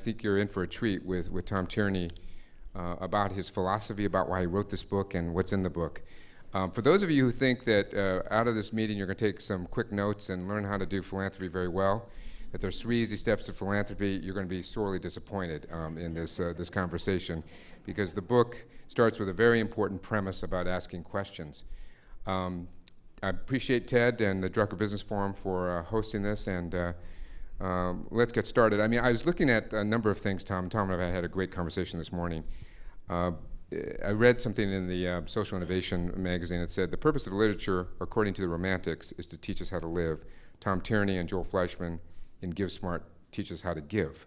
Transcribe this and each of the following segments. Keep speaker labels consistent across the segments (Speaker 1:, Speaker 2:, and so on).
Speaker 1: think you're in for a treat with Tom Tierney about his philosophy, about why he wrote this book and what's in the book. For those of you who think that out of this meeting you're going to take some quick notes and learn how to do philanthropy very well, that there's 3 easy steps to philanthropy, you're going to be sorely disappointed in this conversation, because the book starts with a very important premise about asking questions. I appreciate Ted and the Drucker Business Forum for hosting this, and let's get started. I mean, I was looking at a number of things, Tom. Tom and I had a great conversation this morning. I read something in the Social Innovation magazine that said, the purpose of literature, according to the Romantics, is to teach us how to live. Tom Tierney and Joel Fleischman in Give Smart teach us how to give.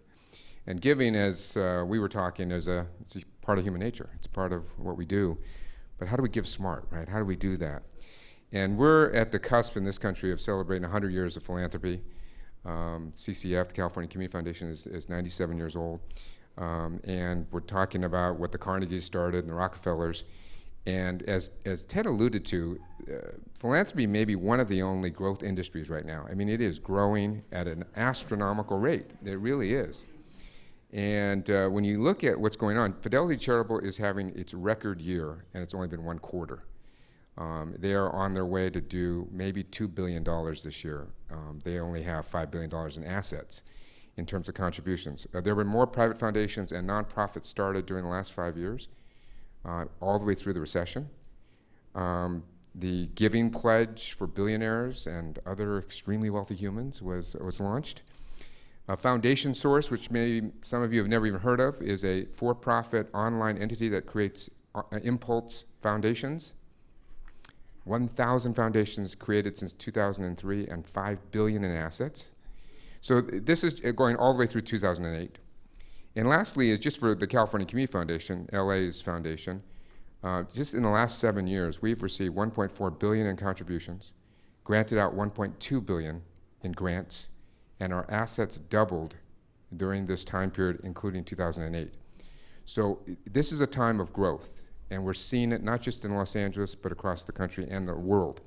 Speaker 1: And giving, as we were talking, it's a part of human nature. It's part of what we do. But how do we give smart, right? How do we do that? And we're at the cusp in this country of celebrating 100 years of philanthropy. CCF, the California Community Foundation, is 97 years old. And we're talking about what the Carnegies started and the Rockefellers. And as Ted alluded to, philanthropy may be one of the only growth industries right now. I mean, it is growing at an astronomical rate. It really is. And when you look at what's going on, Fidelity Charitable is having its record year, and it's only been 1 quarter. They are on their way to do maybe $2 billion this year. They only have $5 billion in assets in terms of contributions. There have been more private foundations and nonprofits started during the last 5 years, all the way through the recession. The Giving Pledge for billionaires and other extremely wealthy humans was launched. Foundation Source, which maybe some of you have never even heard of, is a for-profit online entity that creates impulse foundations. 1,000 foundations created since 2003 and $5 billion in assets. So this is going all the way through 2008. And lastly is just for the California Community Foundation, LA's foundation. Just in the last 7 years, we've received $1.4 billion in contributions, granted out $1.2 billion in grants, and our assets doubled during this time period, including 2008. So this is a time of growth, and we're seeing it not just in Los Angeles, but across the country and the world.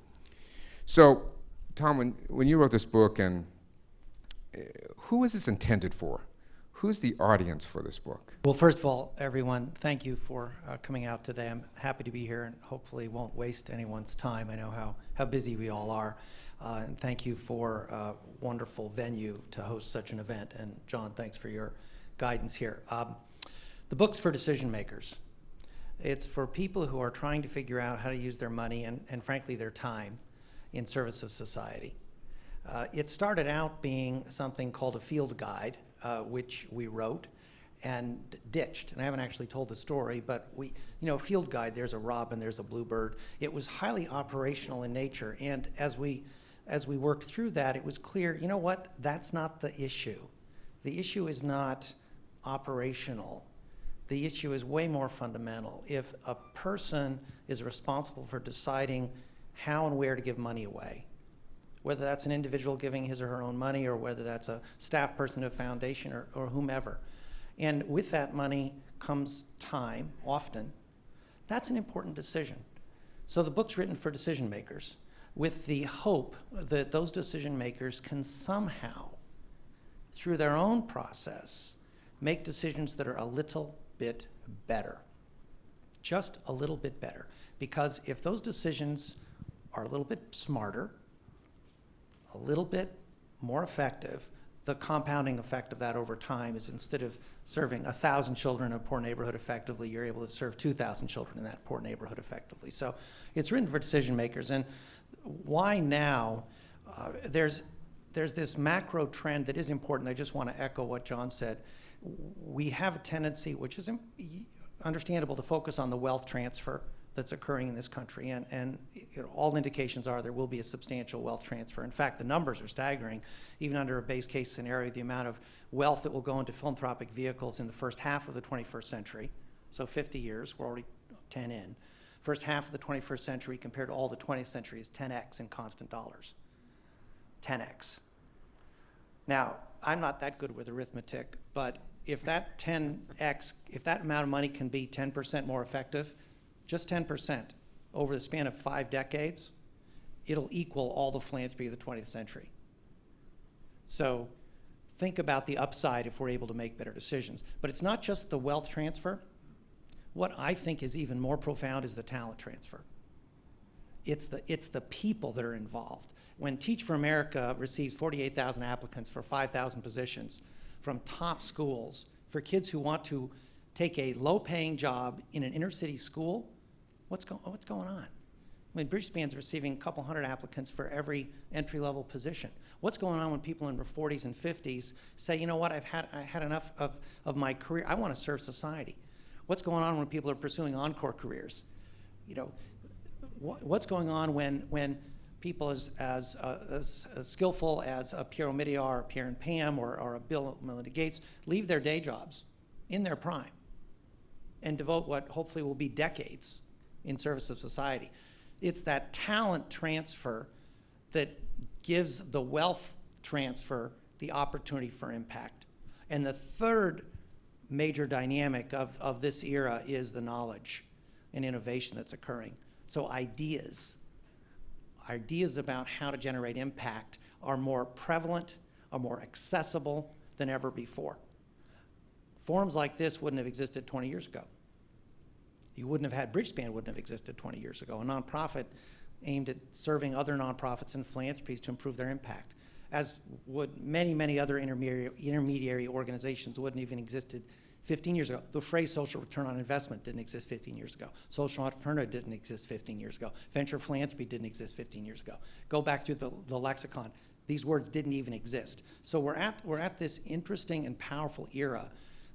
Speaker 1: So, Tom, when you wrote this book, and who is this intended for? Who's the audience for this book?
Speaker 2: Well, first of all, everyone, thank you for coming out today. I'm happy to be here and hopefully won't waste anyone's time. I know how busy we all are. And thank you for a wonderful venue to host such an event. And John, thanks for your guidance here. The book's for decision makers. It's for people who are trying to figure out how to use their money and frankly, their time in service of society. It started out being something called a field guide, which we wrote and ditched. And I haven't actually told the story, but field guide, there's a robin, there's a bluebird. It was highly operational in nature. And as we worked through that, it was clear, you know what, that's not the issue. The issue is not operational. The issue is way more fundamental. If a person is responsible for deciding how and where to give money away, whether that's an individual giving his or her own money, or whether that's a staff person at a foundation or whomever. And with that money comes time, often. That's an important decision. So the book's written for decision makers with the hope that those decision makers can somehow, through their own process, make decisions that are a little bit better. Just a little bit better. Because if those decisions are a little bit smarter, a little bit more effective, the compounding effect of that over time is, instead of serving 1,000 children in a poor neighborhood effectively, you're able to serve 2,000 children in that poor neighborhood effectively. So it's written for decision makers. And why now? There's this macro trend that is important. I just want to echo what John said. We have a tendency, which is understandable, to focus on the wealth transfer that's occurring in this country, and all indications are there will be a substantial wealth transfer. In fact, the numbers are staggering. Even under a base case scenario, the amount of wealth that will go into philanthropic vehicles in the first half of the 21st century, so 50 years, we're already 10 in, first half of the 21st century compared to all the 20th century is 10x in constant dollars. 10x. Now, I'm not that good with arithmetic, but if that 10x, if that amount of money can be 10% more effective, just 10% over the span of 5 decades, it'll equal all the philanthropy of the 20th century. So think about the upside if we're able to make better decisions. But it's not just the wealth transfer. What I think is even more profound is the talent transfer. It's the people that are involved. When Teach for America receives 48,000 applicants for 5,000 positions from top schools for kids who want to take a low-paying job in an inner-city school, what's going on? I mean, Bridgespan's receiving a couple hundred applicants for every entry-level position. What's going on when people in their 40s and 50s say, you know what, I had enough of my career, I want to serve society? What's going on when people are pursuing encore careers? You know, what's going on when people as skillful as a Pierre Omidyar or Pierre and Pam or a Bill and Melinda Gates leave their day jobs in their prime and devote what hopefully will be decades in service of society? It's that talent transfer that gives the wealth transfer the opportunity for impact. And the third major dynamic of this era is the knowledge and innovation that's occurring. So ideas about how to generate impact are more prevalent, are more accessible than ever before. Forums like this wouldn't have existed 20 years ago. You wouldn't have had, Bridgespan wouldn't have existed 20 years ago. A nonprofit aimed at serving other nonprofits and philanthropies to improve their impact, as would many, many other intermediary organizations wouldn't even existed 15 years ago. The phrase social return on investment didn't exist 15 years ago. Social entrepreneurship didn't exist 15 years ago. Venture philanthropy didn't exist 15 years ago. Go back through the lexicon. These words didn't even exist. So we're at this interesting and powerful era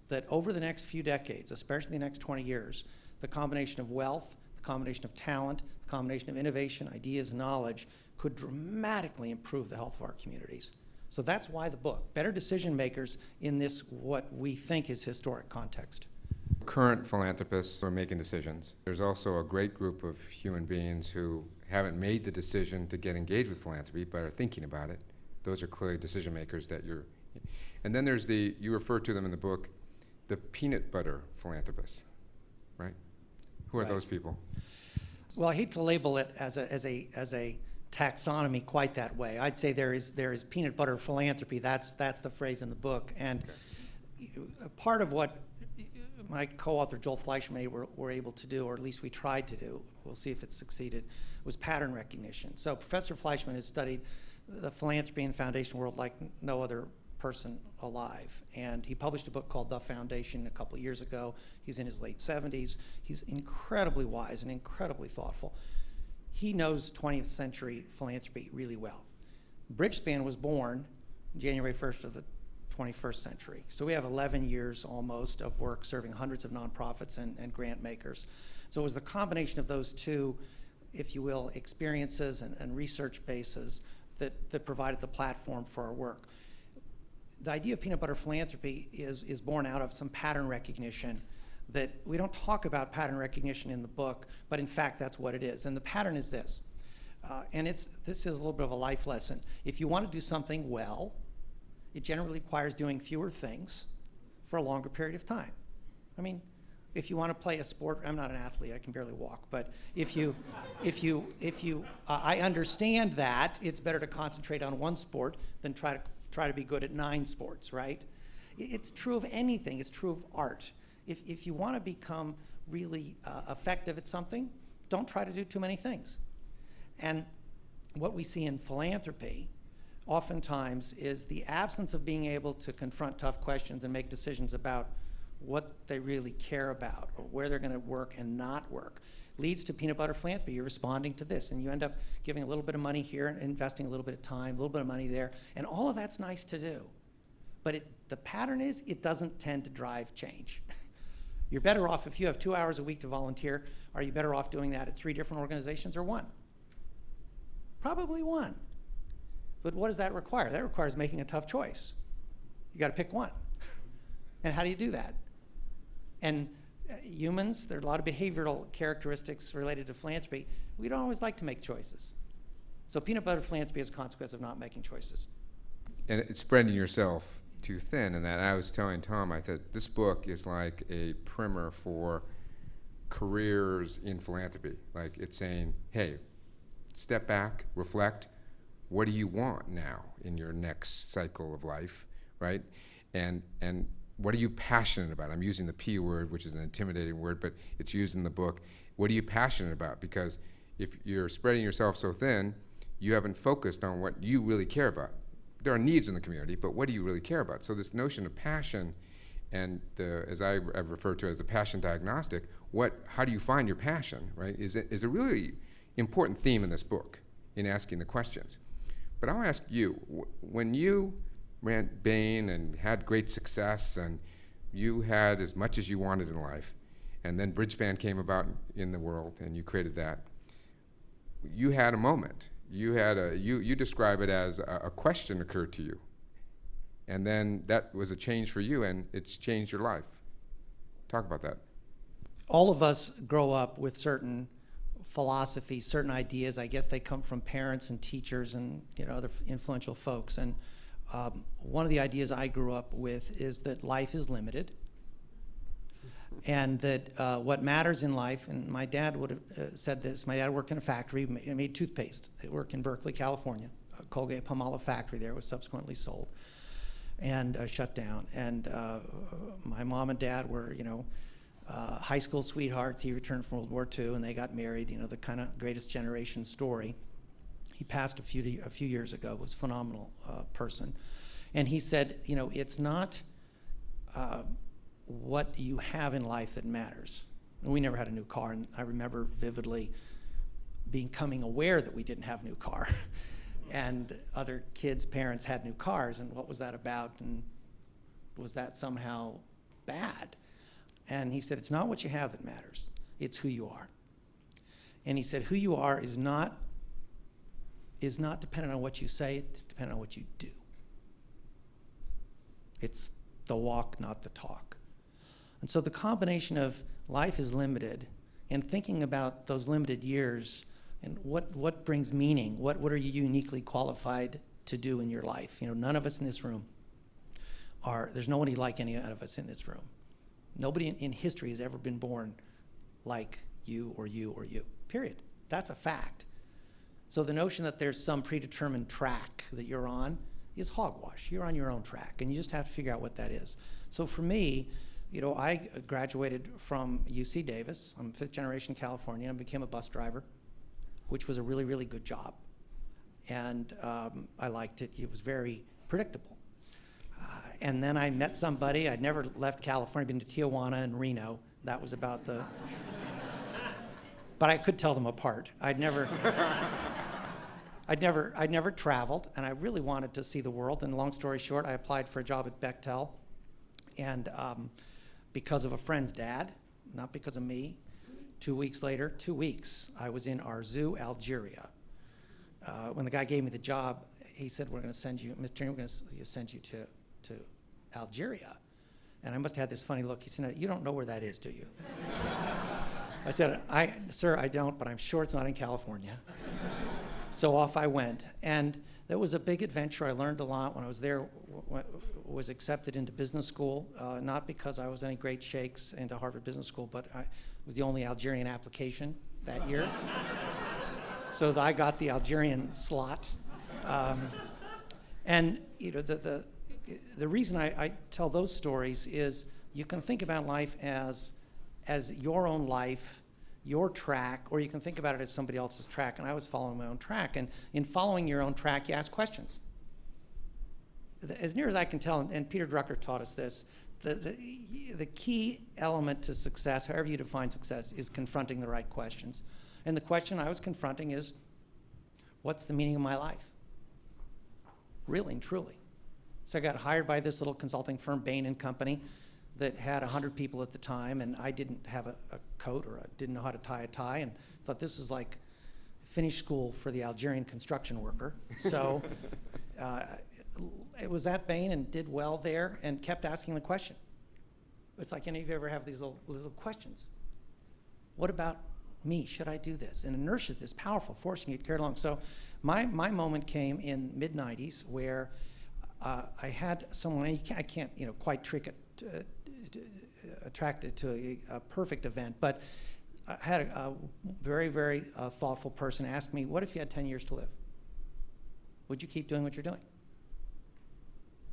Speaker 2: that over the next few decades, especially the next 20 years, the combination of wealth, the combination of talent, the combination of innovation, ideas, knowledge could dramatically improve the health of our communities. So that's why the book, Better Decision Makers in this, what we think is historic context.
Speaker 1: Current philanthropists are making decisions. There's also a great group of human beings who haven't made the decision to get engaged with philanthropy, but are thinking about it. Those are clearly decision makers that you're, and then there's you refer to them in the book, the peanut butter philanthropists, right? Who are
Speaker 2: Right.
Speaker 1: those people?
Speaker 2: Well, I hate to label it as a taxonomy quite that way. I'd say there is peanut butter philanthropy. That's the phrase in the book. And part of what my co-author Joel Fleischman and I were able to do, or at least we tried to do, we'll see if it's succeeded, was pattern recognition. So Professor Fleischman has studied the philanthropy and foundation world like no other person alive. And he published a book called The Foundation a couple of years ago. He's in his late 70s. He's incredibly wise and incredibly thoughtful. He knows 20th century philanthropy really well. Bridgespan was born January 1st of the 21st century. So we have 11 years almost of work serving hundreds of nonprofits and grant makers. So it was the combination of those two, if you will, experiences and research bases that provided the platform for our work. The idea of peanut butter philanthropy is born out of some pattern recognition that we don't talk about pattern recognition in the book, but in fact that's what it is. And the pattern is this, and this is a little bit of a life lesson. If you want to do something well, it generally requires doing fewer things for a longer period of time. I mean, if you want to play a sport, I'm not an athlete, I can barely walk, but I understand that it's better to concentrate on one sport than try to be good at 9 sports, right? It's true of anything. It's true of art. If you want to become really effective at something, don't try to do too many things. And what we see in philanthropy oftentimes is the absence of being able to confront tough questions and make decisions about what they really care about or where they're going to work and not work leads to peanut butter philanthropy. You're responding to this, and you end up giving a little bit of money here and investing a little bit of time, a little bit of money there, and all of that's nice to do. But the pattern is it doesn't tend to drive change. You're better off if you have 2 hours a week to volunteer. Are you better off doing that at 3 different organizations or 1? Probably 1. But what does that require? That requires making a tough choice. You got to pick one. And how do you do that? And humans, there are a lot of behavioral characteristics related to philanthropy. We don't always like to make choices. So peanut butter philanthropy is a consequence of not making choices.
Speaker 1: And it's spreading yourself too thin. And that I was telling Tom, I said, this book is like a primer for careers in philanthropy. Like it's saying, hey, step back, reflect. What do you want now in your next cycle of life? right? And what are you passionate about? I'm using the P word, which is an intimidating word, but it's used in the book. What are you passionate about? Because if you're spreading yourself so thin, you haven't focused on what you really care about. There are needs in the community, but what do you really care about? So this notion of passion, and as I've referred to as the Passion Diagnostic, how do you find your passion, right, is a really important theme in this book in asking the questions. But I'll ask you, when you ran Bain and had great success and you had as much as you wanted in life, and then Bridgespan came about in the world and you created that, you had a moment. You describe it as a question occurred to you. And then that was a change for you, and it's changed your life. Talk about that.
Speaker 2: All of us grow up with certain philosophies, certain ideas. I guess they come from parents and teachers and other influential folks. And one of the ideas I grew up with is that life is limited, and that what matters in life, and my dad would have said this, my dad worked in a factory, made toothpaste. It worked in Berkeley, California. A Colgate-Palmolive factory there was subsequently sold and shut down. And my mom and dad were, high school sweethearts. He returned from World War II, and they got married, the kind of greatest generation story. He passed a few years ago, was a phenomenal person. And he said, it's not what you have in life that matters. And we never had a new car, and I remember vividly becoming aware that we didn't have a new car. And other kids' parents had new cars, and what was that about? And was that somehow bad? And he said, it's not what you have that matters, it's who you are. And he said, who you are is not dependent on what you say, it's dependent on what you do. It's the walk, not the talk. And so the combination of life is limited and thinking about those limited years and what brings meaning, what are you uniquely qualified to do in your life? None of us in this room there's nobody like any of us in this room. Nobody in history has ever been born like you or you or you, period. That's a fact. So the notion that there's some predetermined track that you're on is hogwash. You're on your own track, and you just have to figure out what that is. So for me, I graduated from UC Davis. I'm fifth generation Californian. I became a bus driver, which was a really, really good job. And I liked it. It was very predictable. And then I met somebody. I'd never left California, been to Tijuana and Reno. That was about the... But I could tell them apart. I'd never traveled, and I really wanted to see the world. And long story short, I applied for a job at Bechtel. And because of a friend's dad, not because of me, 2 weeks later, I was in Arzu, Algeria. When the guy gave me the job, he said, we're going to send you, Mr. Tierney, we're going to send you to Algeria. And I must have had this funny look. He said, you don't know where that is, do you? I said, sir, I don't, but I'm sure it's not in California. So off I went. And that was a big adventure. I learned a lot when I was there, was accepted into business school, not because I was any great shakes into Harvard Business School, but I was the only Algerian application that year. So I got the Algerian slot. And the reason I tell those stories is you can think about life as your own life, your track, or you can think about it as somebody else's track. And I was following my own track. And in following your own track, you ask questions. As near as I can tell, and Peter Drucker taught us this, the key element to success, however you define success, is confronting the right questions. And the question I was confronting is, what's the meaning of my life? Really and truly. So I got hired by this little consulting firm, Bain Company, that had 100 people at the time, and I didn't have a coat or didn't know how to tie a tie, and thought this was like finished school for the Algerian construction worker. So it was at Bain and did well there and kept asking the question. It's like any of you ever have these little questions. What about me? Should I do this? And inertia is this powerful force you get carried along. So my moment came in mid-90s where I had someone, I can't quite attract it to a perfect event, but I had a very, very thoughtful person ask me, what if you had 10 years to live? Would you keep doing what you're doing?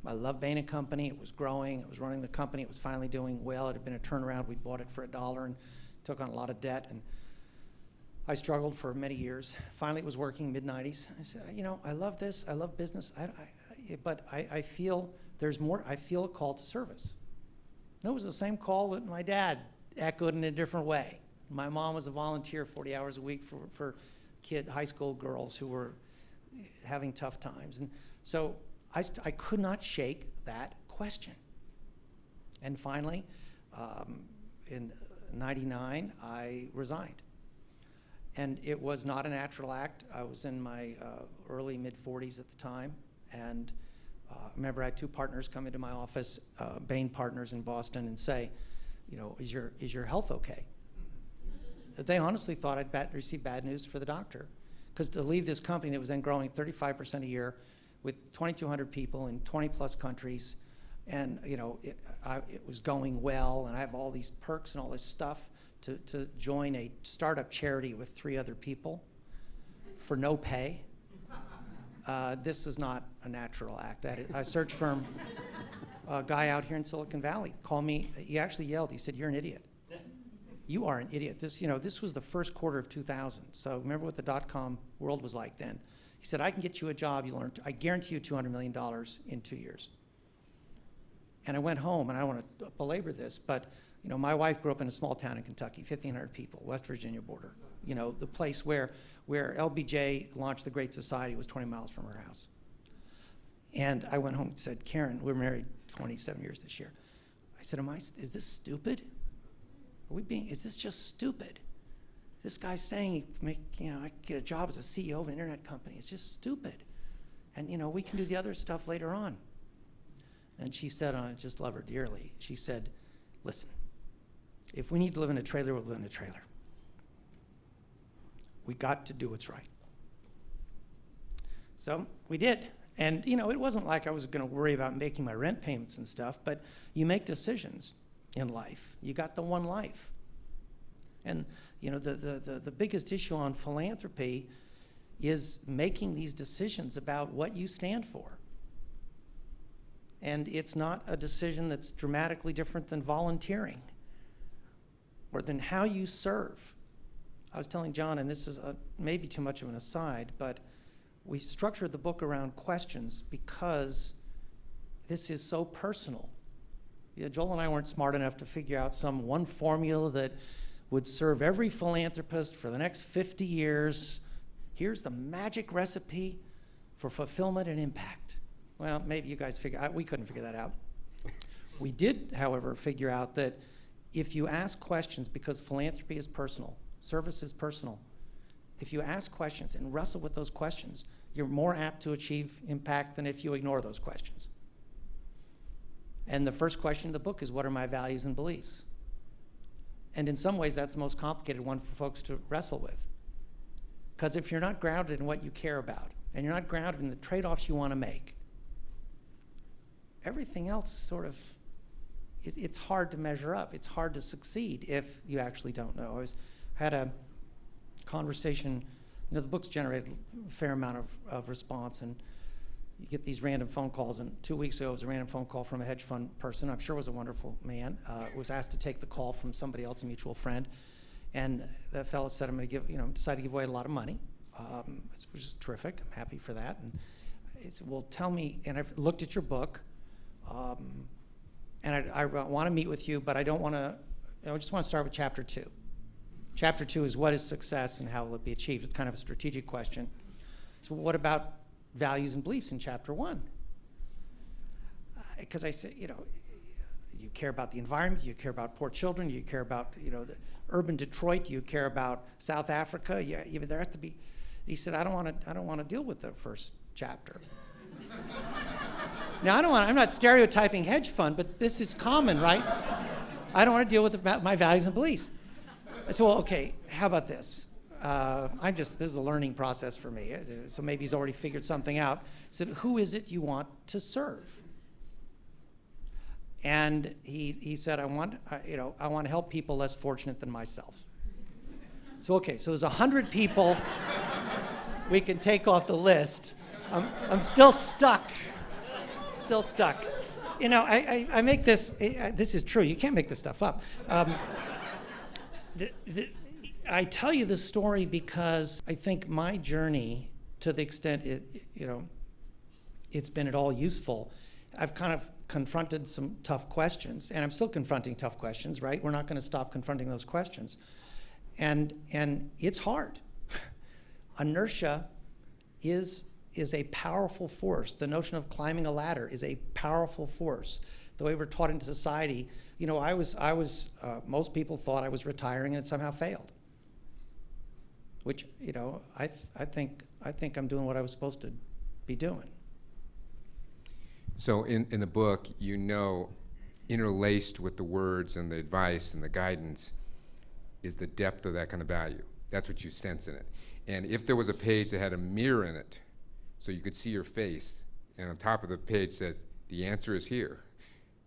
Speaker 2: I loved Bain Company. It was growing. It was running the company. It was finally doing well. It had been a turnaround. We bought it for $1 and took on a lot of debt. And I struggled for many years. Finally, it was working, mid-90s. I said, I love this. I love business. But I feel there's more. I feel a call to service. And it was the same call that my dad echoed in a different way. My mom was a volunteer 40 hours a week for high school girls who were having tough times. And so I could not shake that question. And finally, in '99, I resigned. And it was not a natural act. I was in my early, mid-40s at the time. And remember, I had two partners come into my office, Bain partners in Boston, and say, is your health okay? They honestly thought I'd received bad news for the doctor. Because to leave this company that was then growing 35% a year with 2,200 people in 20-plus countries, and it was going well, and I have all these perks and all this stuff, to join a startup charity with 3 other people for no pay. This is not a natural act. A search firm, a guy out here in Silicon Valley called me. He actually yelled. He said, "You're an idiot. You are an idiot." This was the first quarter of 2000. So remember what the dot-com world was like then. He said, "I can get you a job. You learn. I guarantee you $200 million in 2 years." And I went home, and I don't want to belabor this, but my wife grew up in a small town in Kentucky, 1,500 people, West Virginia border. The place where LBJ launched the Great Society was 20 miles from her house. And I went home and said, "Karen, we're married 27 years this year." I said, is this stupid? Is this just stupid? This guy's saying, I can get a job as a CEO of an internet company. It's just stupid. And, we can do the other stuff later on. And she said, I just love her dearly. She said, "Listen, if we need to live in a trailer, we'll live in a trailer. We got to do what's right." So we did. And, it wasn't like I was going to worry about making my rent payments and stuff, but you make decisions in life. You got the one life. And, the biggest issue on philanthropy is making these decisions about what you stand for. And it's not a decision that's dramatically different than volunteering or than how you serve. I was telling John, and this is maybe too much of an aside, but we structured the book around questions because this is so personal. Joel and I weren't smart enough to figure out some one formula that would serve every philanthropist for the next 50 years. Here's the magic recipe for fulfillment and impact. Well, maybe you guys we couldn't figure that out. We did, however, figure out that if you ask questions, because philanthropy is personal, service is personal, if you ask questions and wrestle with those questions, you're more apt to achieve impact than if you ignore those questions. And the first question in the book is, what are my values and beliefs? And in some ways, that's the most complicated one for folks to wrestle with. Because if you're not grounded in what you care about, and you're not grounded in the trade-offs you want to make, everything else sort of, it's hard to measure up. It's hard to succeed if you actually don't know. I had a conversation, the book's generated a fair amount of response, and you get these random phone calls, and 2 weeks ago it was a random phone call from a hedge fund person. I'm sure was a wonderful man. Was asked to take the call from somebody else, a mutual friend, and the fellow said, "I'm going to decided to give away a lot of money," which is terrific. I'm happy for that. And he said, "Well, tell me," and I've looked at your book, and I want to meet with you, but I don't want to. I just want to start with chapter 2. Chapter 2 is what is success and how will it be achieved? It's kind of a strategic question. So what about values and beliefs in chapter 1? Because I say, you care about the environment, you care about poor children, you care about, the urban Detroit, you care about South Africa. There has to be. He said, I don't want to deal with the first chapter. Now, I'm not stereotyping hedge fund, but this is common, right? I don't want to deal with my values and beliefs. I said, well, okay, how about this? This is a learning process for me. So maybe he's already figured something out. I said, who is it you want to serve? And he said, I want to help people less fortunate than myself. So there's 100 people we can take off the list. I'm still stuck Still stuck. You know, I make this, this is true, you can't make this stuff up. I tell you this story because I think my journey, to the extent it's been at all useful, I've kind of confronted some tough questions, and I'm still confronting tough questions, right? We're not going to stop confronting those questions. And it's hard. Inertia is a powerful force. The notion of climbing a ladder is a powerful force. The way we're taught in society, you know, most people thought I was retiring and somehow failed. Which, you know, I think I'm doing what I was supposed to be doing.
Speaker 1: So in the book, you know, interlaced with the words and the advice and the guidance is the depth of that kind of value. That's what you sense in it. And if there was a page that had a mirror in it, so you could see your face, and on top of the page says, the answer is here,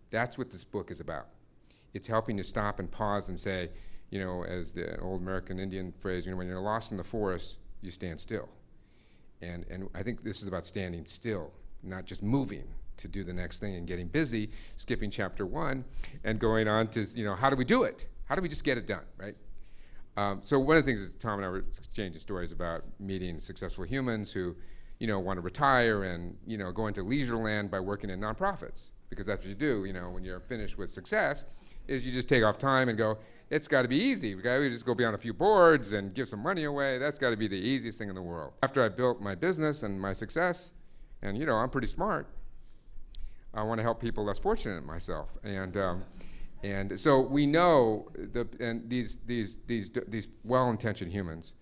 Speaker 1: that's what this book is about. It's helping you stop and pause and say, you know, as the old American Indian phrase, you know, when you're lost in the forest, you stand still. And I think this is about standing still, not just moving to do the next thing and getting busy, skipping chapter 1 and going on to, you know, how do we do it? How do we just get it done, right? So one of the things is Tom and I were exchanging stories about meeting successful humans who, you know, want to retire and, you know, go into leisure land by working in nonprofits, because that's what you do, you know, when you're finished with success, is you just take off time and go, it's got to be easy. We just go be on a few boards and give some money away. That's got to be the easiest thing in the world. After I built my business and my success, and, you know, I'm pretty smart, I want to help people less fortunate than myself. And so we know these well-intentioned humans,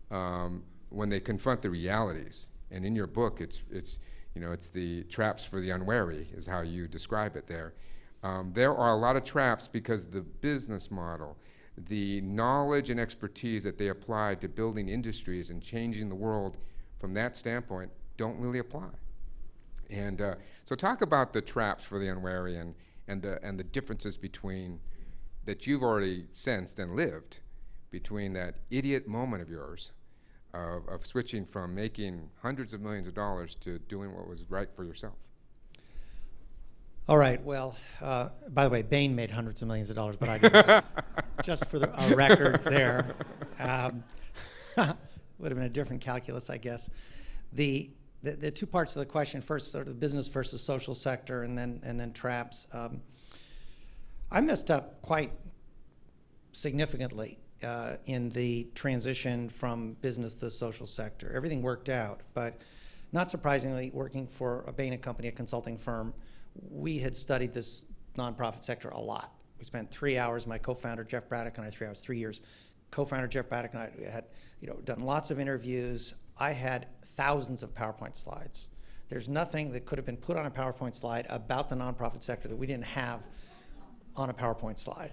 Speaker 1: when they confront the realities, and in your book, it's you know, it's the traps for the unwary is how you describe it there. There are a lot of traps because the business model, the knowledge and expertise that they apply to building industries and changing the world from that standpoint don't really apply. And so talk about the traps for the unwary and the differences between that you've already sensed and lived between that idiot moment of yours of switching from making hundreds of millions of dollars to doing what was right for yourself.
Speaker 2: All right, well, by the way, Bain made hundreds of millions of dollars, but I didn't. Just for a record there. Would have been a different calculus, I guess. The two parts of the question, first sort of the business versus social sector, and then traps. I messed up quite significantly in the transition from business to the social sector. Everything worked out, but not surprisingly, working for a Bain Company, a consulting firm, we had studied this nonprofit sector a lot. We spent 3 hours, my co-founder Jeff Braddock and I, 3 hours, 3 years. Co-founder Jeff Braddock and I had, you know, done lots of interviews. I had thousands of PowerPoint slides. There's nothing that could have been put on a PowerPoint slide about the nonprofit sector that we didn't have on a PowerPoint slide.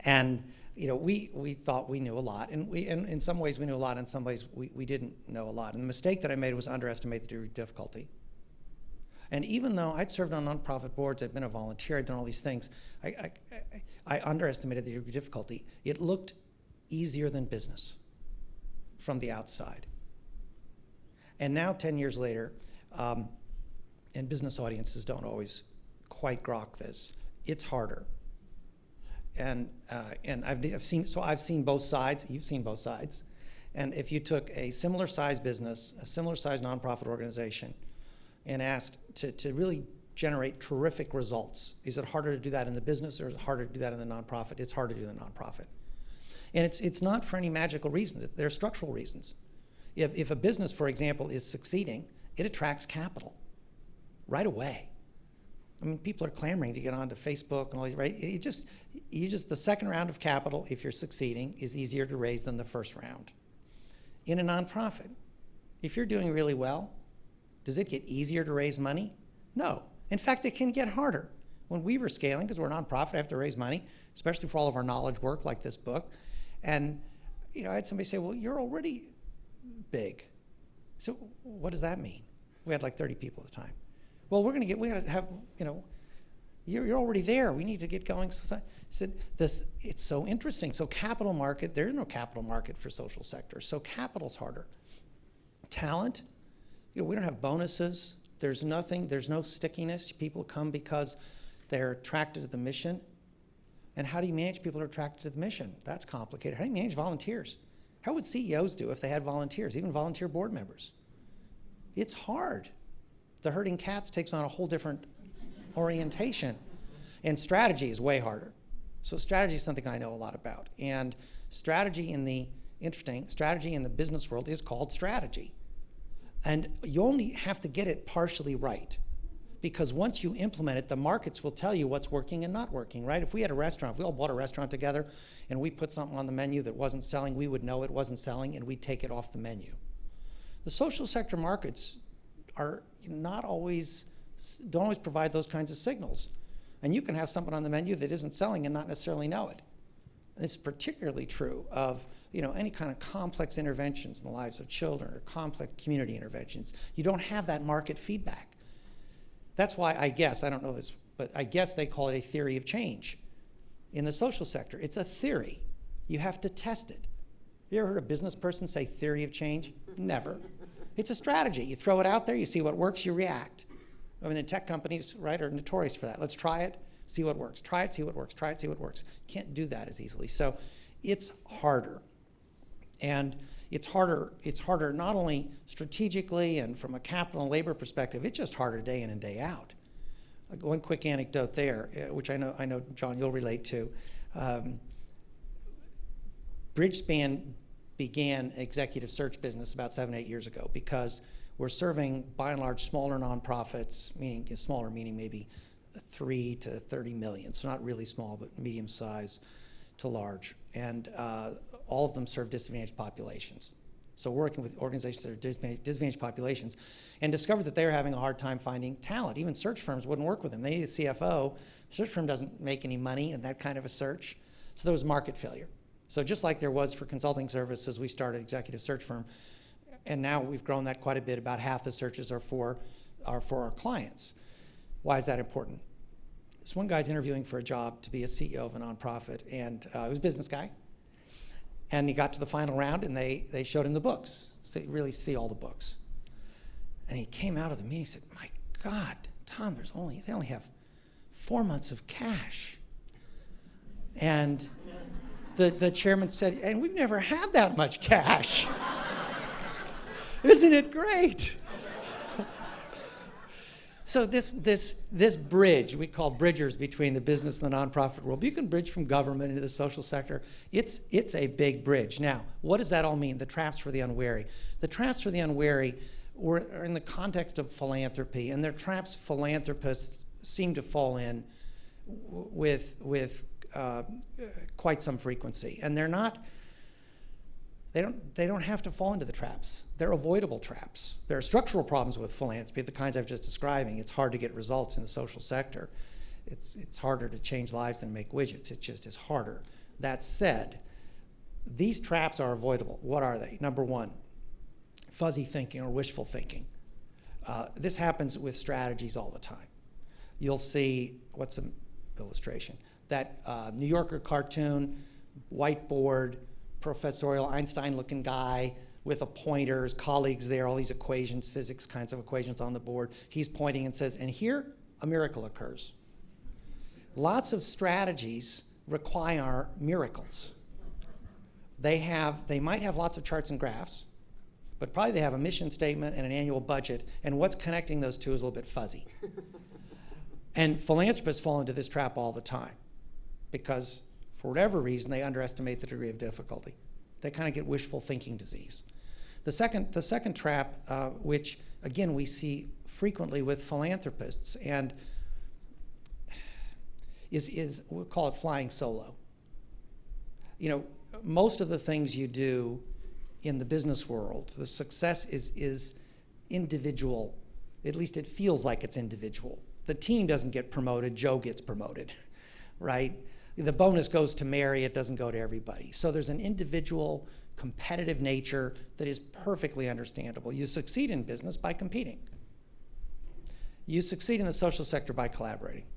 Speaker 2: And you know, we thought we knew a lot, and in some ways we knew a lot, in some ways we didn't know a lot. And the mistake that I made was underestimate the degree of difficulty. And even though I'd served on nonprofit boards, I'd been a volunteer, I'd done all these things, I underestimated the degree of difficulty. It looked easier than business from the outside. And now, 10 years later, and business audiences don't always quite grok this, it's harder. And I've seen both sides. You've seen both sides. And if you took a similar size business, a similar size nonprofit organization, and asked to really generate terrific results, is it harder to do that in the business, or is it harder to do that in the nonprofit? It's harder to do the nonprofit. And it's not for any magical reasons. There are structural reasons. If a business, for example, is succeeding, it attracts capital right away. I mean, people are clamoring to get onto Facebook and all these, right? The second round of capital, if you're succeeding, is easier to raise than the first round. In a nonprofit, if you're doing really well, does it get easier to raise money? No. In fact, it can get harder. When we were scaling, because we're a nonprofit, I have to raise money, especially for all of our knowledge work like this book. And you know, I had somebody say, well, you're already big. So what does that mean? We had like 30 people at the time. Well, we got to have, you know, you're already there. We need to get going. So I said, it's so interesting. So capital market, there's no capital market for social sector. So capital's harder. Talent, you know, we don't have bonuses. There's no stickiness. People come because they're attracted to the mission. And how do you manage people who are attracted to the mission? That's complicated. How do you manage volunteers? How would CEOs do if they had volunteers, even volunteer board members? It's hard. The herding cats takes on a whole different orientation. And strategy is way harder. So strategy is something I know a lot about. And strategy in the business world is called strategy. And you only have to get it partially right. Because once you implement it, the markets will tell you what's working and not working, right? If we had a restaurant, if we all bought a restaurant together and we put something on the menu that wasn't selling, we would know it wasn't selling and we'd take it off the menu. The social sector markets are don't always provide those kinds of signals. And you can have something on the menu that isn't selling and not necessarily know it. And it's particularly true of any kind of complex interventions in the lives of children or complex community interventions. You don't have that market feedback. That's why I don't know this, but I guess they call it a theory of change in the social sector. It's a theory. You have to test it. You ever heard a business person say theory of change? Never. It's a strategy. You throw it out there, you see what works, you react. I mean, the tech companies, right, are notorious for that. Let's try it, see what works. Try it, see what works. Try it, see what works. Can't do that as easily. So it's harder. And it's harder not only strategically and from a capital and labor perspective, it's just harder day in and day out. One quick anecdote there, which I know, John, you'll relate to. Bridgespan began an executive search business about 7-8 years ago because we're serving, by and large, smaller nonprofits, meaning maybe 3 to 30 million, so not really small, but medium size to large. And all of them serve disadvantaged populations. So we're working with organizations that are disadvantaged populations and discovered that they were having a hard time finding talent. Even search firms wouldn't work with them. They need a CFO. The search firm doesn't make any money in that kind of a search. So there was market failure. So just like there was for consulting services, we started an executive search firm. And now we've grown that quite a bit. About half the searches are for our clients. Why is that important? This one guy's interviewing for a job to be a CEO of a nonprofit, and he was a business guy. And he got to the final round, and they showed him the books, so you really see all the books. And he came out of the meeting and said, "My God, Tom, they only have 4 months of cash." And the chairman said, "And we've never had that much cash." Isn't it great? So this bridge, we call bridgers between the business and the nonprofit world. You can bridge from government into the social sector. It's a big bridge. Now, what does that all mean? The traps for the unwary. The traps for the unwary are in the context of philanthropy, and they're traps philanthropists seem to fall in with quite some frequency. And they don't have to fall into the traps. They're avoidable traps. There are structural problems with philanthropy, the kinds I was just describing. It's hard to get results in the social sector. It's harder to change lives than make widgets. It just is harder. That said, these traps are avoidable. What are they? Number one, fuzzy thinking or wishful thinking. This happens with strategies all the time. You'll see, what's an illustration? That New Yorker cartoon, whiteboard, professorial Einstein-looking guy with a pointer, his colleagues there, all these equations, physics kinds of equations on the board. He's pointing and says, "And here, a miracle occurs." Lots of strategies require miracles. They might have lots of charts and graphs, but probably they have a mission statement and an annual budget, and what's connecting those two is a little bit fuzzy. And philanthropists fall into this trap all the time because for whatever reason, they underestimate the degree of difficulty. They kind of get wishful thinking disease. The second trap, which again we see frequently with philanthropists, and is we'll call it flying solo. Most of the things you do in the business world, the success is individual. At least it feels like it's individual. The team doesn't get promoted, Joe gets promoted, right? The bonus goes to Mary, it doesn't go to everybody. So there's an individual competitive nature that is perfectly understandable. You succeed in business by competing. You succeed in the social sector by collaborating.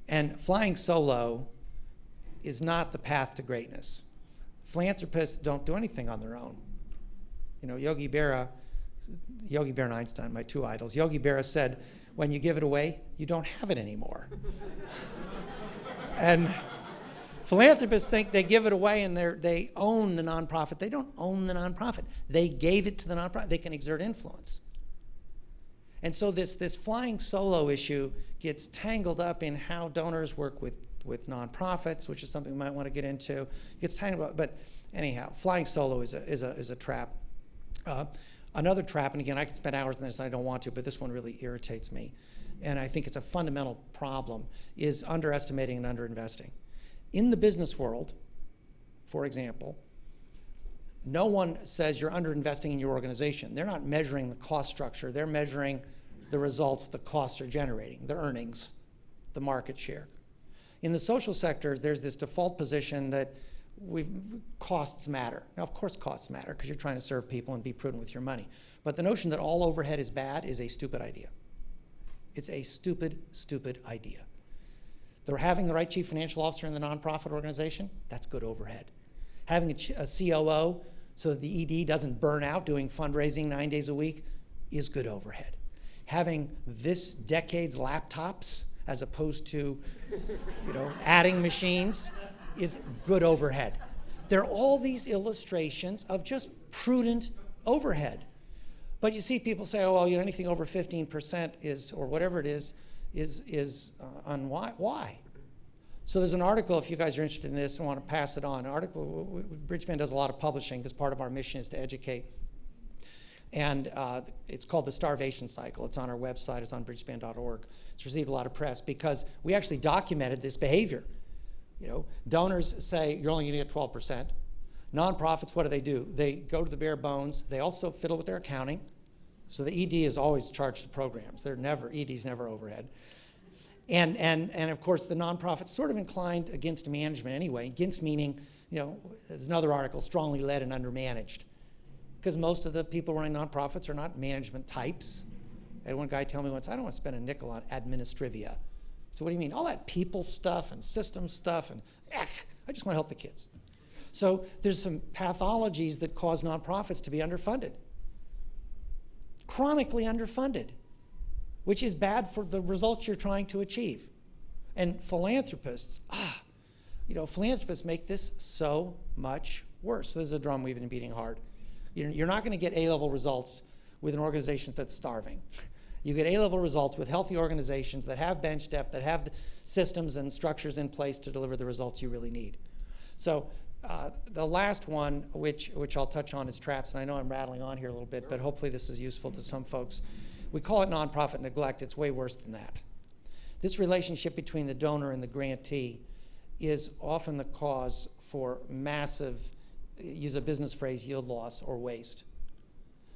Speaker 2: And flying solo is not the path to greatness. Philanthropists don't do anything on their own. Yogi Berra Yogi Berra and Einstein, my two idols. Yogi Berra said, when you give it away, you don't have it anymore. And philanthropists think they give it away and they own the nonprofit. They don't own the nonprofit. They gave it to the nonprofit. They can exert influence. And so this flying solo issue gets tangled up in how donors work with nonprofits, which is something we might want to get into. It gets tangled up, but anyhow, flying solo is a trap. Another trap, and again, I could spend hours on this and I don't want to, but this one really irritates me, and I think it's a fundamental problem, is underestimating and underinvesting. In the business world, for example, no one says you're underinvesting in your organization. They're not measuring the cost structure. They're measuring the results the costs are generating, the earnings, the market share. In the social sector, there's this default position that costs matter. Now, of course costs matter because you're trying to serve people and be prudent with your money. But the notion that all overhead is bad is a stupid idea. It's a stupid, stupid idea. They're having the right chief financial officer in the nonprofit organization, that's good overhead. Having a COO so that the ED doesn't burn out doing fundraising 9 days a week is good overhead. Having this decade's laptops as opposed to, adding machines is good overhead. There are all these illustrations of just prudent overhead. But you see people say, oh, well, anything over 15% is, or whatever it is why? So there's an article, if you guys are interested in this and want to pass it on, an article, Bridgespan does a lot of publishing because part of our mission is to educate. And it's called the Starvation Cycle. It's on our website. It's on bridgespan.org. It's received a lot of press because we actually documented this behavior. Donors say you're only going to get 12%. Nonprofits, what do? They go to the bare bones. They also fiddle with their accounting. So the ED is always charged to programs. ED's never overhead. And of course, the nonprofit's sort of inclined against management anyway. Against meaning, there's another article, strongly led and undermanaged. Because most of the people running nonprofits are not management types. I had one guy tell me once, I don't want to spend a nickel on administrivia. So what do you mean? All that people stuff and system stuff and I just want to help the kids. So there's some pathologies that cause nonprofits to be underfunded. Chronically underfunded, which is bad for the results you're trying to achieve. And philanthropists, philanthropists make this so much worse. This is a drum we've been beating hard. You're not going to get A-level results with an organization that's starving. You get A-level results with healthy organizations that have bench depth, that have systems and structures in place to deliver the results you really need. So the last one, which I'll touch on, is traps, and I know I'm rattling on here a little bit, but hopefully this is useful to some folks. We call it nonprofit neglect. It's way worse than that. This relationship between the donor and the grantee is often the cause for massive, use a business phrase, yield loss or waste.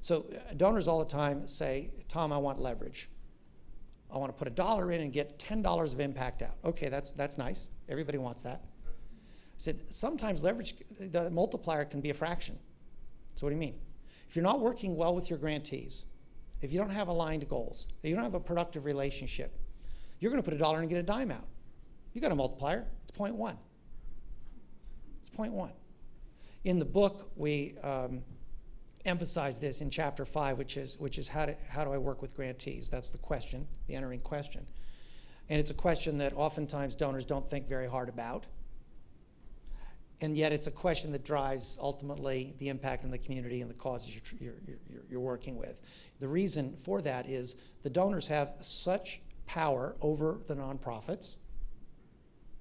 Speaker 2: So donors all the time say, Tom, I want leverage. I want to put $1 in and get $10 of impact out. Okay, that's nice. Everybody wants that. I said, sometimes leverage, the multiplier can be a fraction. So what do you mean? If you're not working well with your grantees, if you don't have aligned goals, if you don't have a productive relationship, you're going to put $1 in and get a dime out. You got a multiplier. It's 0.1. It's 0.1. In the book, we emphasize this in chapter 5, which is how do I work with grantees? That's the question, the entering question. And it's a question that oftentimes donors don't think very hard about. And yet it's a question that drives ultimately the impact in the community and the causes you're working with. The reason for that is the donors have such power over the nonprofits.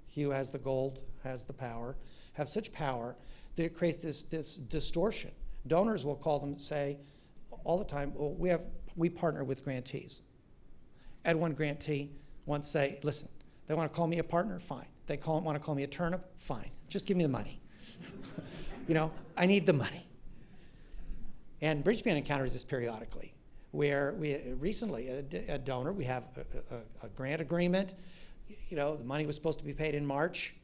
Speaker 2: Hugh has the gold, has the power, have such power that it creates this distortion. Donors will call them, say, all the time, well, we partner with grantees. I had one grantee once say, listen, they want to call me a partner? Fine. They want to call me a turnip? Fine. Just give me the money. I need the money. And Bridgespan encounters this periodically, where we recently, a donor, we have a grant agreement. The money was supposed to be paid in March.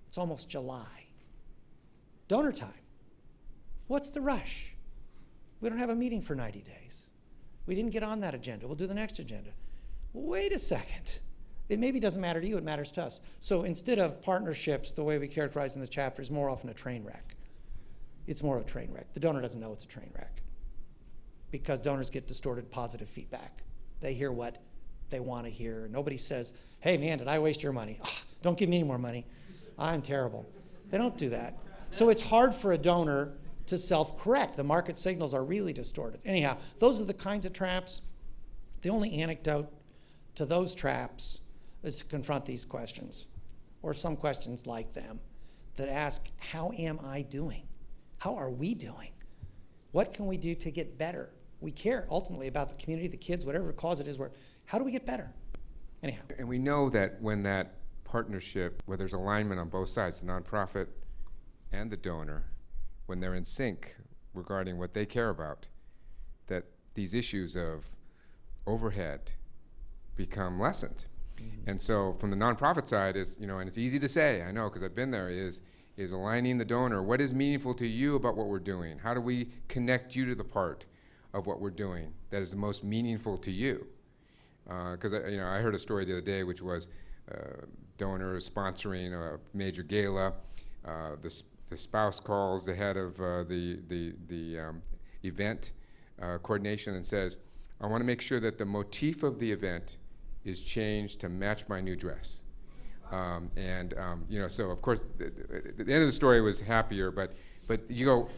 Speaker 2: It's almost July. Donor time. What's the rush? We don't have a meeting for 90 days. We didn't get on that agenda. We'll do the next agenda. Wait a second. It maybe doesn't matter to you, it matters to us. So instead of partnerships, the way we characterize in the chapter is more often a train wreck. It's more of a train wreck. The donor doesn't know it's a train wreck. because donors get distorted positive feedback. They hear what they want to hear. Nobody says, hey man, did I waste your money? Oh, don't give me any more money. I'm terrible. They don't do that. So it's hard for a donor to self-correct. The market signals are really distorted. Anyhow, those are the kinds of traps. The only antidote to those traps is to confront these questions, or some questions like them, that ask, how am I doing? How are we doing? What can we do to get better? We care ultimately about the community, the kids, whatever cause it is. How do we get better? Anyhow.
Speaker 1: And we know that when that partnership, where there's alignment on both sides, the nonprofit and the donor, when they're in sync regarding what they care about, that these issues of overhead become lessened. Mm-hmm. And so from the nonprofit side is, and it's easy to say, I know because I've been there, is aligning the donor. What is meaningful to you about what we're doing? How do we connect you to the part of what we're doing that is the most meaningful to you? Because I heard a story the other day, which was donors sponsoring a major gala. The spouse calls the head of the event coordination and says, I want to make sure that the motif of the event is changed to match my new dress. So of course, the end of the story was happier, but you go,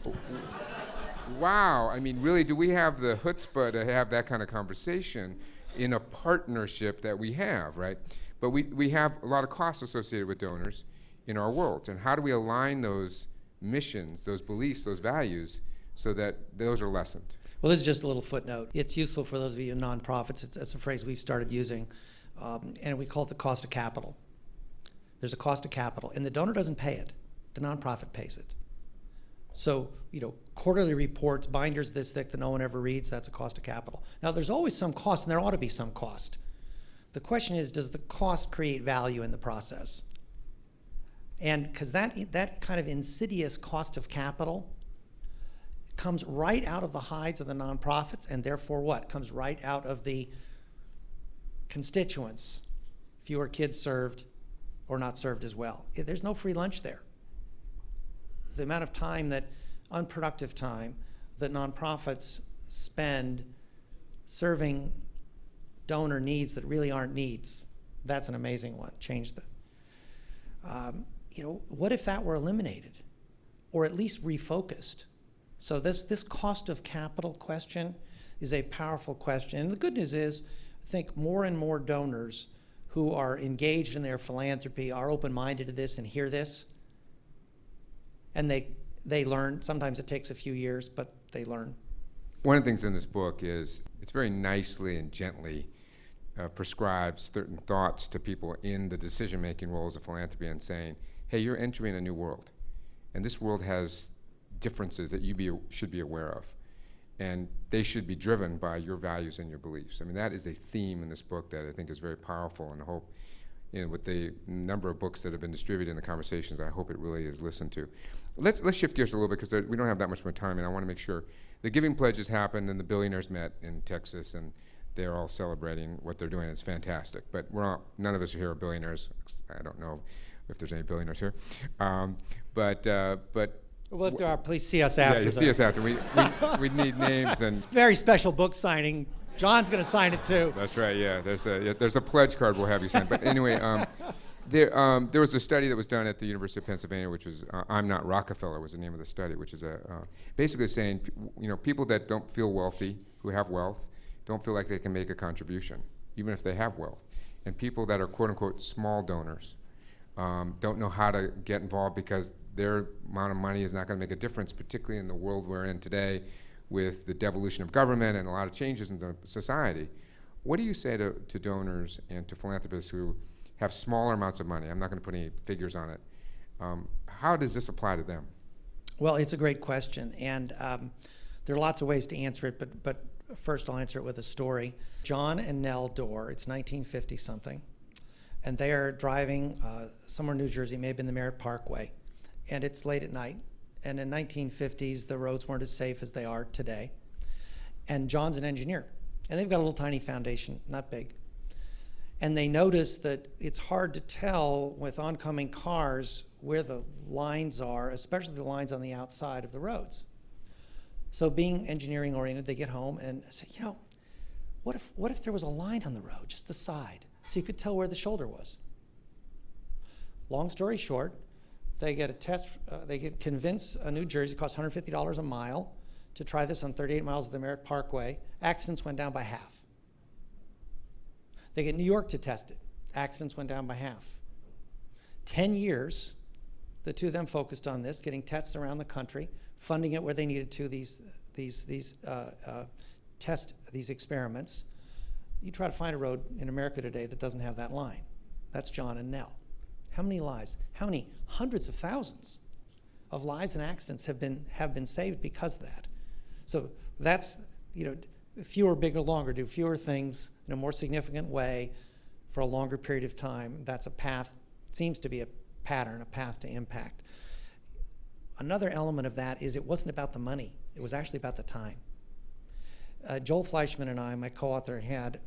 Speaker 1: wow, I mean, really, do we have the chutzpah to have that kind of conversation in a partnership that we have, right? But we have a lot of costs associated with donors in our worlds, and how do we align those missions, those beliefs, those values, so that those are lessened?
Speaker 2: Well, this is just a little footnote. It's useful for those of you in nonprofits. It's a phrase we've started using, and we call it the cost of capital. There's a cost of capital, and the donor doesn't pay it. The nonprofit pays it. So, quarterly reports, binders this thick that no one ever reads, that's a cost of capital. Now, there's always some cost, and there ought to be some cost. The question is, does the cost create value in the process? And because that kind of insidious cost of capital comes right out of the hides of the nonprofits, and therefore what? Comes right out of the constituents. Fewer kids served or not served as well. There's no free lunch there. It's the amount of time unproductive time that nonprofits spend serving donor needs that really aren't needs. That's an amazing one. Change the, what if that were eliminated or at least refocused? So this cost of capital question is a powerful question. And the good news is, I think more and more donors who are engaged in their philanthropy are open-minded to this and hear this. And they learn. Sometimes it takes a few years, but they learn.
Speaker 1: One of the things in this book is it's very nicely and gently prescribes certain thoughts to people in the decision-making roles of philanthropy and saying, hey, you're entering a new world. And this world has differences that you should be aware of. And they should be driven by your values and your beliefs. I mean, that is a theme in this book that I think is very powerful, and I hope, with the number of books that have been distributed in the conversations, I hope it really is listened to. Let's shift gears a little bit because we don't have that much more time, and I want to make sure the giving pledges happened and the billionaires met in Texas, and they're all celebrating what they're doing. It's fantastic. But none of us here are billionaires. I don't know if there's any billionaires here.
Speaker 2: Well, if there are, please see us after.
Speaker 1: Yeah, you see us after. We need names and.
Speaker 2: Very special book signing. John's going to sign it too.
Speaker 1: That's right. Yeah, there's a pledge card we'll have you sign. But anyway, there was a study that was done at the University of Pennsylvania, which was "I'm Not Rockefeller" was the name of the study, which is basically saying people that don't feel wealthy, who have wealth, don't feel like they can make a contribution, even if they have wealth, and people that are quote unquote small donors don't know how to get involved because their amount of money is not going to make a difference, particularly in the world we're in today with the devolution of government and a lot of changes in the society. What do you say to donors and to philanthropists who have smaller amounts of money? I'm not going to put any figures on it. How does this apply to them?
Speaker 2: Well, it's a great question, and there are lots of ways to answer it, but first I'll answer it with a story. John and Nell Dorr, it's 1950-something, and they are driving somewhere in New Jersey, maybe in the Merritt Parkway, and it's late at night. And in 1950s, the roads weren't as safe as they are today. And John's an engineer, and they've got a little tiny foundation, not big. And they notice that it's hard to tell with oncoming cars where the lines are, especially the lines on the outside of the roads. So being engineering oriented, they get home and say, you know, what if there was a line on the road, just the side, so you could tell where the shoulder was? Long story short, they get a test, they get convinced New Jersey, it costs $150 a mile to try this on 38 miles of the Merritt Parkway. Accidents went down by half. They get New York to test it. Accidents went down by half. 10 years, the two of them focused on this, getting tests around the country, funding it where they needed to, these experiments. You try to find a road in America today that doesn't have that line. That's John and Nell. How many lives? How many hundreds of thousands of lives and accidents have been saved because of that? So that's, you know, fewer, bigger, longer. Do fewer things in a more significant way for a longer period of time. That's a path, seems to be a pattern, a path to impact. Another element of that is it wasn't about the money. It was actually about the time. Joel Fleischman and I, my co-author, had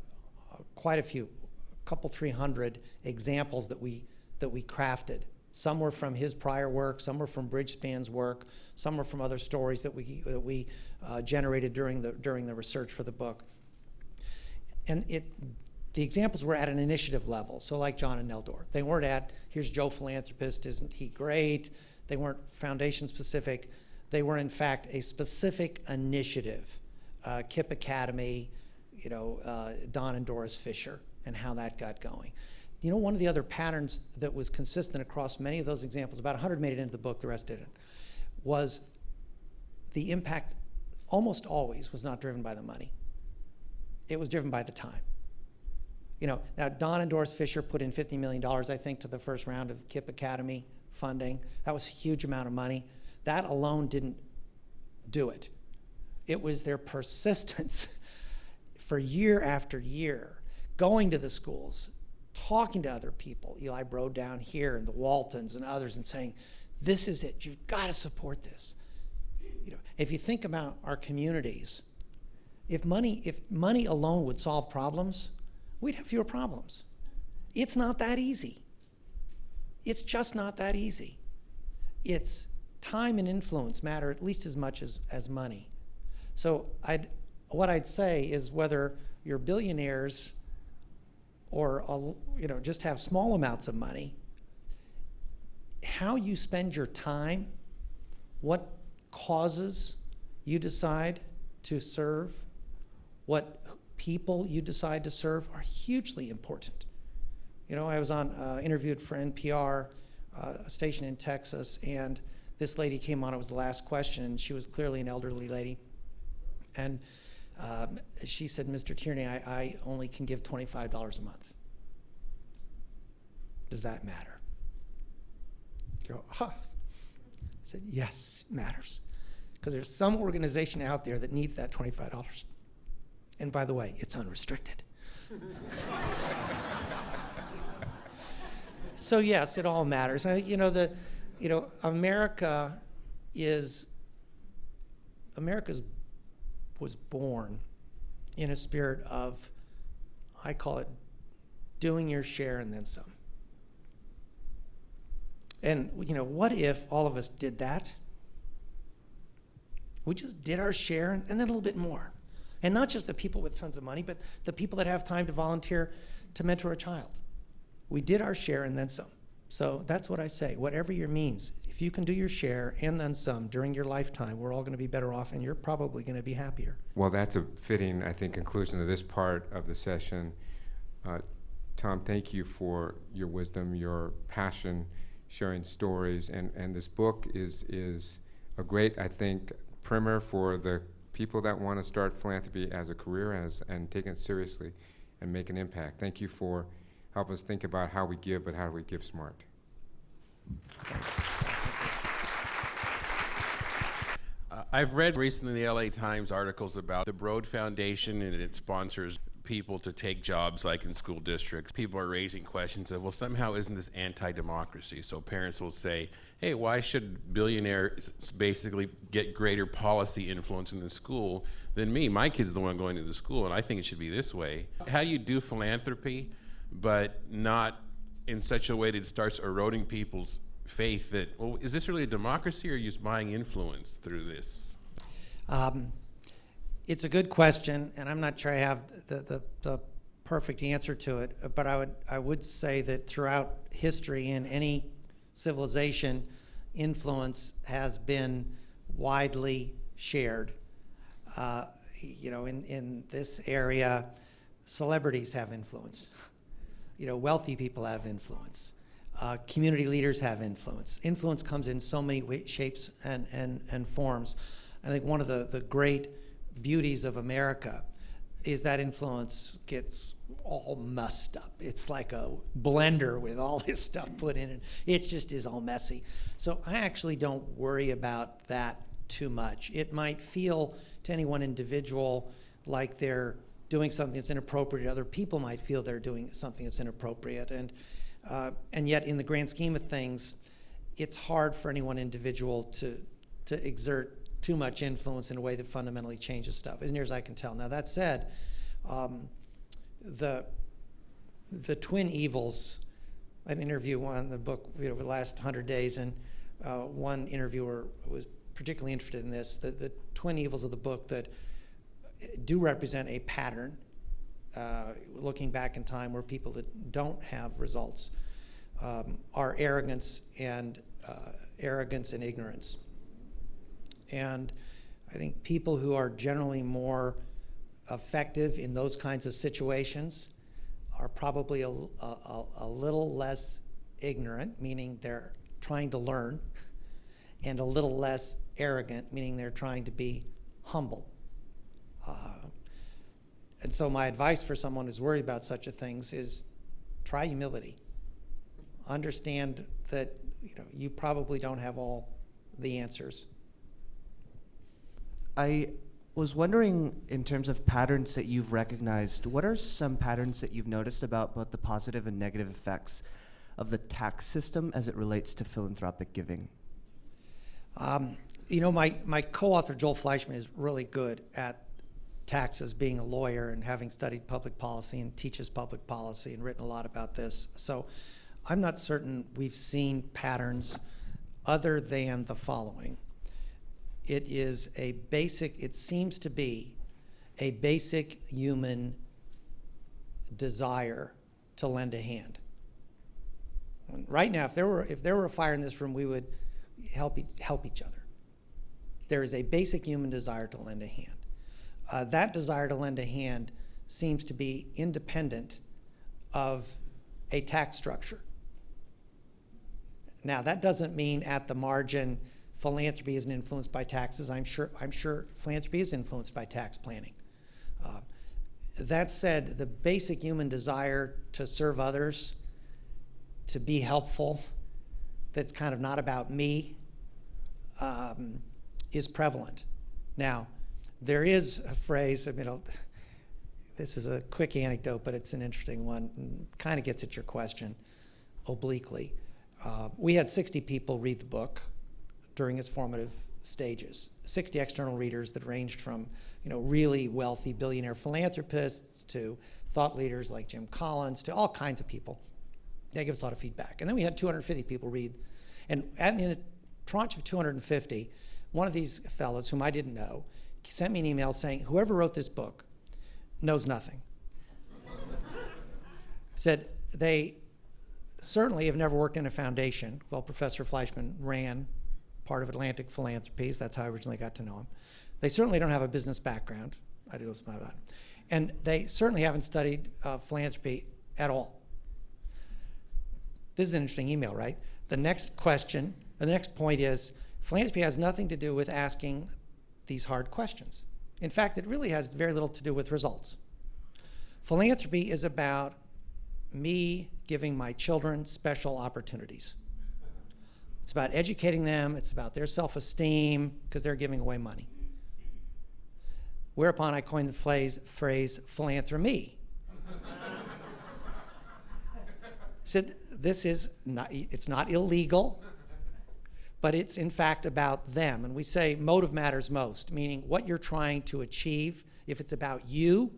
Speaker 2: quite a few, a couple 300 examples that we crafted. Some were from his prior work, some were from Bridgespan's work, some were from other stories that we generated during the research for the book. And the examples were at an initiative level, so like John and Neldor. They weren't at, here's Joe Philanthropist, isn't he great? They weren't foundation specific. They were in fact a specific initiative. KIPP Academy, you know, Don and Doris Fisher, and how that got going. You know, one of the other patterns that was consistent across many of those examples, about 100 made it into the book, the rest didn't, was the impact almost always was not driven by the money. It was driven by the time. You know, now Don and Doris Fisher put in $50 million, I think, to the first round of KIPP Academy funding. That was a huge amount of money. That alone didn't do it. It was their persistence for year after year, going to the schools, talking to other people, Eli Broad down here and the Waltons and others, and saying, this is it, you've got to support this. You know, if you think about our communities, if money alone would solve problems, we'd have fewer problems. It's not that easy. It's just not that easy. It's time and influence matter at least as much as money. So what I'd say is whether you're billionaires or you know, just have small amounts of money, how you spend your time, what causes you decide to serve, what people you decide to serve are hugely important. You know, I was interviewed for NPR, a station in Texas, and this lady came on, it was the last question, and she was clearly an elderly lady. And she said, Mr. Tierney, I only can give $25 a month. Does that matter? You go, huh. I said, yes, it matters. Because there's some organization out there that needs that $25. And by the way, it's unrestricted. So yes, it all matters. America was born in a spirit of, I call it, doing your share and then some. And you know, what if all of us did that? We just did our share and then a little bit more. And not just the people with tons of money, but the people that have time to volunteer to mentor a child. We did our share and then some. So that's what I say, whatever your means, if you can do your share and then some during your lifetime, we're all going to be better off and you're probably going to be happier.
Speaker 1: Well, that's a fitting, I think, conclusion to this part of the session. Tom, thank you for your wisdom, your passion, sharing stories, and this book is a great, I think, primer for the people that want to start philanthropy as a career and taking it seriously and make an impact. Thank you for helping us think about how we give, but how do we give smart.
Speaker 2: Thanks.
Speaker 3: I've read recently in the LA Times articles about the Broad Foundation, and it sponsors people to take jobs like in school districts. People are raising questions of, well, somehow isn't this anti-democracy? So parents will say, hey, why should billionaires basically get greater policy influence in the school than me? My kid's the one going to the school, and I think it should be this way. How do you do philanthropy, but not in such a way that it starts eroding people's faith that, well, is this really a democracy, or are you just buying influence through this?
Speaker 2: It's a good question, and I'm not sure I have the perfect answer to it, but I would say that throughout history in any civilization, influence has been widely shared. In this area, celebrities have influence. Wealthy people have influence. Community leaders have influence. Influence comes in so many shapes and forms. I think one of the great beauties of America is that influence gets all messed up. It's like a blender with all this stuff put in it. It just is all messy. So I actually don't worry about that too much. It might feel to any one individual like they're doing something that's inappropriate. Other people might feel they're doing something that's inappropriate. And yet in the grand scheme of things, it's hard for any one individual to exert too much influence in a way that fundamentally changes stuff, as near as I can tell. Now, that said, the twin evils, an interview on the book over the last 100 days, and one interviewer was particularly interested in this, the twin evils of the book that do represent a pattern, looking back in time where people that don't have results are arrogance and ignorance. And I think people who are generally more effective in those kinds of situations are probably a little less ignorant, meaning they're trying to learn, and a little less arrogant, meaning they're trying to be humble. And so my advice for someone who's worried about such a things is try humility. Understand that you probably don't have all the answers.
Speaker 4: I was wondering, in terms of patterns that you've recognized, what are some patterns that you've noticed about both the positive and negative effects of the tax system as it relates to philanthropic giving?
Speaker 2: My co-author Joel Fleischman is really good at taxes, being a lawyer and having studied public policy and teaches public policy and written a lot about this. So I'm not certain we've seen patterns other than the following. It seems to be a basic human desire to lend a hand. Right now, if there were a fire in this room, we would help each other. There is a basic human desire to lend a hand. That desire to lend a hand seems to be independent of a tax structure. Now, that doesn't mean at the margin philanthropy isn't influenced by taxes. I'm sure philanthropy is influenced by tax planning. That said, the basic human desire to serve others, to be helpful, that's kind of not about me, is prevalent. Now, there is a phrase, this is a quick anecdote, but it's an interesting one, and kind of gets at your question obliquely. We had 60 people read the book during its formative stages, 60 external readers that ranged from really wealthy billionaire philanthropists to thought leaders like Jim Collins to all kinds of people. They gave us a lot of feedback. And then we had 250 people read. And in the tranche of 250, one of these fellows, whom I didn't know, sent me an email saying, whoever wrote this book knows nothing. Said they certainly have never worked in a foundation. Well, Professor Fleischman ran part of Atlantic Philanthropies. That's how I originally got to know him. They certainly don't have a business background. I do about that. And they certainly haven't studied philanthropy at all. This is an interesting email, right? The next point is, philanthropy has nothing to do with asking these hard questions. In fact, it really has very little to do with results. Philanthropy is about me giving my children special opportunities. It's about educating them. It's about their self-esteem because they're giving away money. Whereupon I coined the phrase philanthropy. Said it's not illegal, but it's in fact about them. And we say motive matters most, meaning what you're trying to achieve, if it's about you,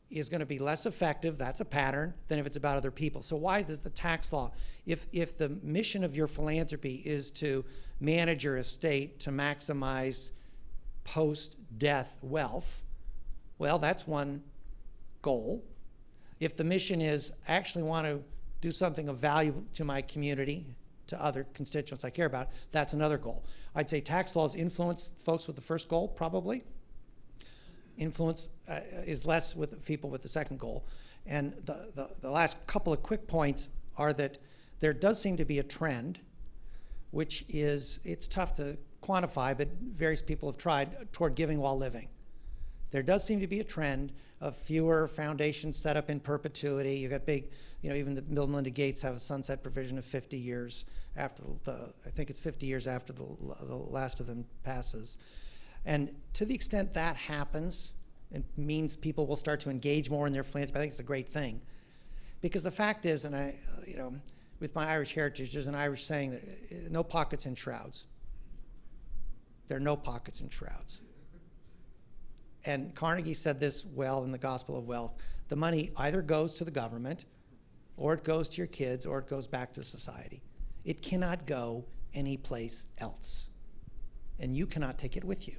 Speaker 2: is going to be less effective, that's a pattern, than if it's about other people. So why does the tax law, if the mission of your philanthropy is to manage your estate to maximize post-death wealth, well, that's one goal. If the mission is I actually want to do something of value to my community, to other constituents I care about, that's another goal. I'd say tax laws influence folks with the first goal, probably. Influence is less with people with the second goal. And the last couple of quick points are that there does seem to be a trend, which is, it's tough to quantify, but various people have tried, toward giving while living. There does seem to be a trend of fewer foundations set up in perpetuity. You've got big, even the Bill and Melinda Gates have a sunset provision of 50 years after I think it's 50 years after the last of them passes. And to the extent that happens, it means people will start to engage more in their philanthropy. I think it's a great thing. Because the fact is, and I, with my Irish heritage, there's an Irish saying that no pockets in shrouds. There are no pockets in shrouds. And Carnegie said this well in the Gospel of Wealth. The money either goes to the government, or it goes to your kids, or it goes back to society. It cannot go anyplace else. And you cannot take it with you.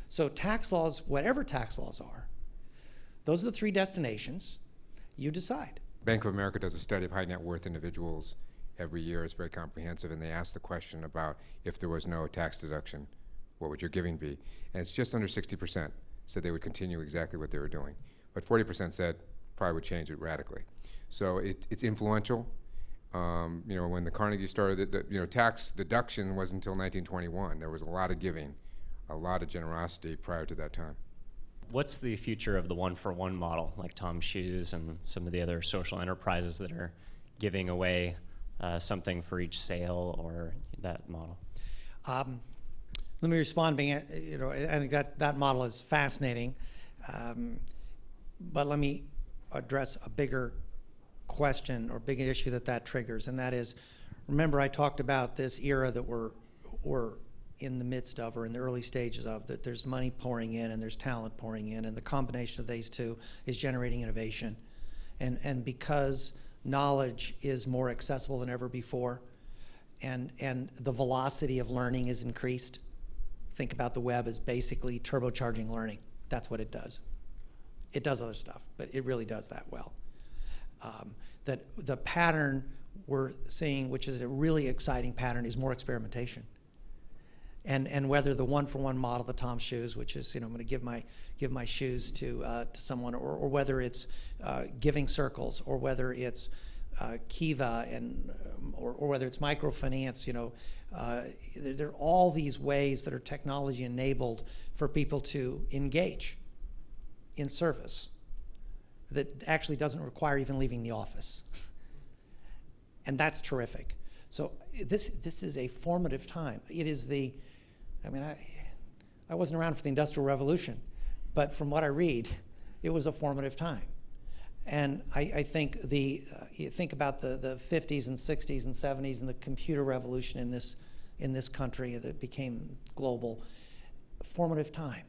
Speaker 2: So tax laws, whatever tax laws are, those are the three destinations. You decide.
Speaker 1: Bank of America does a study of high net worth individuals every year. It's very comprehensive, and they ask the question about if there was no tax deduction, what would your giving be? And it's just under 60% said they would continue exactly what they were doing. But 40% said probably would change it radically. So it's influential. When the Carnegie started, tax deduction wasn't until 1921. There was a lot of giving, a lot of generosity prior to that time.
Speaker 5: What's the future of the one-for-one model, like Tom's Shoes and some of the other social enterprises that are giving away something for each sale, or that model?
Speaker 2: Let me respond. I think that model is fascinating, but let me address a bigger question or big issue that triggers, and that is, remember I talked about this era that we're in the midst of, or in the early stages of, that there's money pouring in and there's talent pouring in, and the combination of these two is generating innovation. And because knowledge is more accessible than ever before, and the velocity of learning is increased. Think about the web as basically turbocharging learning. That's what it does. It does other stuff, but it really does that well. That the pattern we're seeing, which is a really exciting pattern, is more experimentation. And whether the one-for-one model, the Tom Shoes, which is, I'm going to give my shoes to someone, or whether it's giving circles, or whether it's Kiva, or whether it's microfinance, there are all these ways that are technology enabled for people to engage in service that actually doesn't require even leaving the office. And that's terrific. So this is a formative time. It is I wasn't around for the Industrial Revolution, but from what I read, it was a formative time. And I think you think about the 50s and 60s and 70s and the computer revolution in this country that became global, formative time,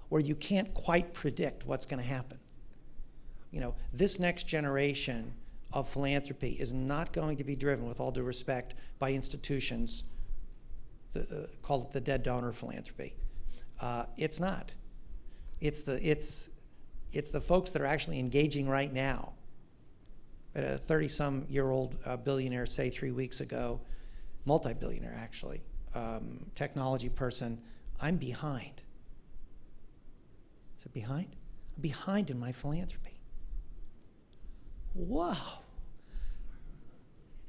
Speaker 2: where you can't quite predict what's going to happen. This next generation of philanthropy is not going to be driven, with all due respect, by institutions. Call it the dead donor philanthropy. It's not. It's the folks that are actually engaging right now. I had a 30-some-year-old billionaire say 3 weeks ago, multi-billionaire actually, technology person, I'm behind. I said, behind? I'm behind in my philanthropy. Whoa.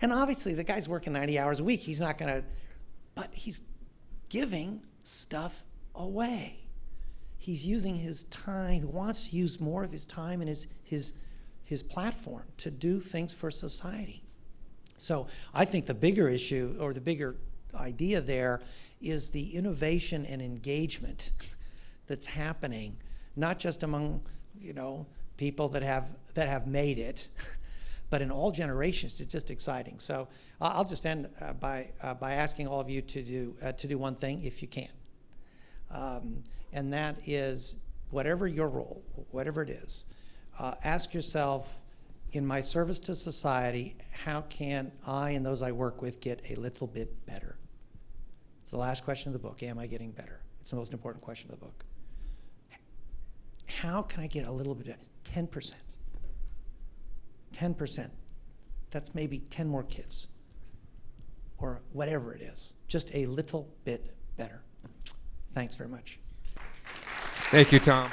Speaker 2: And obviously the guy's working 90 hours a week. He's not going to, but he's giving stuff away. He's using his time. He wants to use more of his time and his platform to do things for society. So I think the bigger issue, or the bigger idea there, is the innovation and engagement that's happening, not just among people that have made it, but in all generations. It's just exciting. So I'll just end by asking all of you to do one thing, if you can. And that is, whatever your role, whatever it is, ask yourself, in my service to society, how can I and those I work with get a little bit better? It's the last question of the book. Am I getting better? It's the most important question of the book. How can I get a little bit of 10%? 10%. That's maybe 10 more kids, or whatever it is. Just a little bit better. Thanks very much.
Speaker 1: Thank you, Tom.